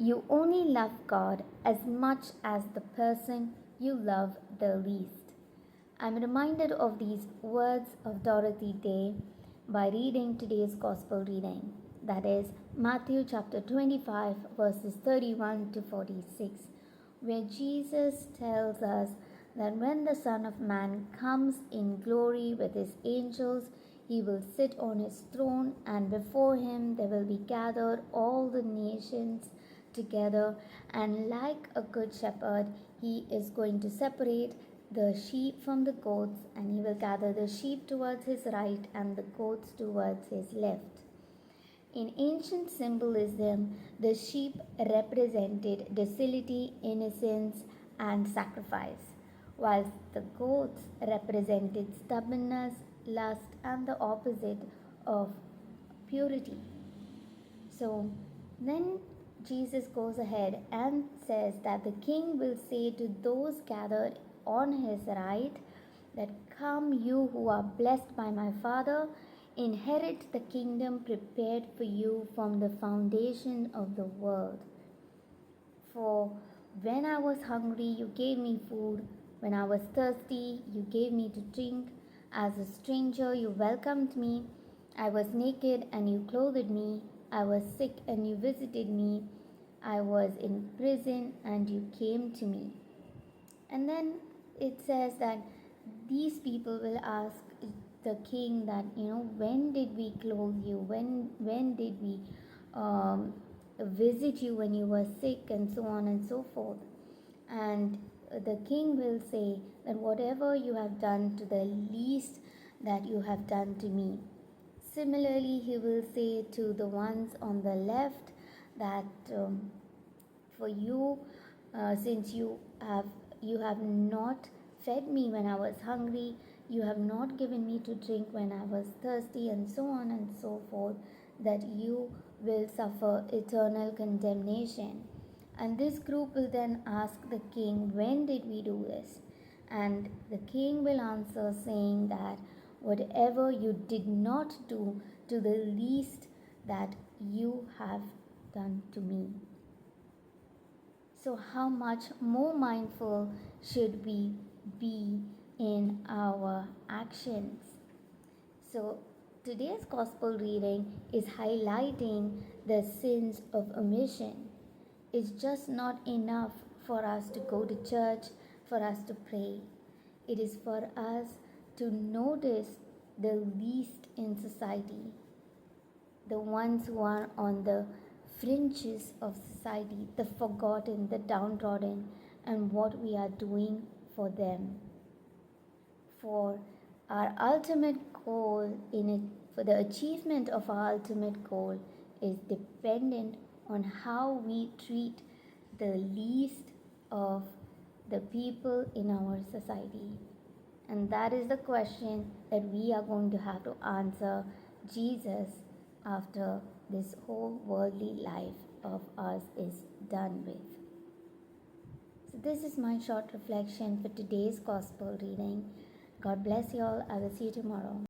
You only love God as much as the person you love the least. I'm reminded of these words of Dorothy Day by reading today's Gospel reading, that is Matthew chapter 25, verses 31 to 46, where Jesus tells us that when the Son of Man comes in glory with his angels, he will sit on his throne, and before him there will be gathered all the nations together, and like a good shepherd, he is going to separate the sheep from the goats, and he will gather the sheep towards his right and the goats towards his left. In ancient symbolism, the sheep represented docility, innocence, and sacrifice, whilst the goats represented stubbornness, lust, and the opposite of purity. So then Jesus goes ahead and says that the king will say to those gathered on his right, that come, you who are blessed by my Father, inherit the kingdom prepared for you from the foundation of the world. For when I was hungry, you gave me food. When I was thirsty, you gave me to drink. As a stranger, you welcomed me. I was naked and you clothed me. I was sick and you visited me. I was in prison and you came to me. And then it says that these people will ask the king that, when did we clothe you? When did we visit you when you were sick, and so on and so forth? And the king will say that whatever you have done to the least, that you have done to me. Similarly, he will say to the ones on the left that for you, since you have not fed me when I was hungry, you have not given me to drink when I was thirsty, and so on and so forth, that you will suffer eternal condemnation. And this group will then ask the king, when did we do this? And the king will answer saying that whatever you did not do to the least, that you have done to me. So, how much more mindful should we be in our actions? So, today's gospel reading is highlighting the sins of omission. It's just not enough for us to go to church, for us to pray. It is for us to notice the least in society, the ones who are on the fringes of society, the forgotten, the downtrodden, and what we are doing for them. For our ultimate goal for the achievement of our ultimate goal is dependent on how we treat the least of the people in our society. And that is the question that we are going to have to answer Jesus after this whole worldly life of ours is done with. So, this is my short reflection for today's gospel reading. God bless you all. I will see you tomorrow.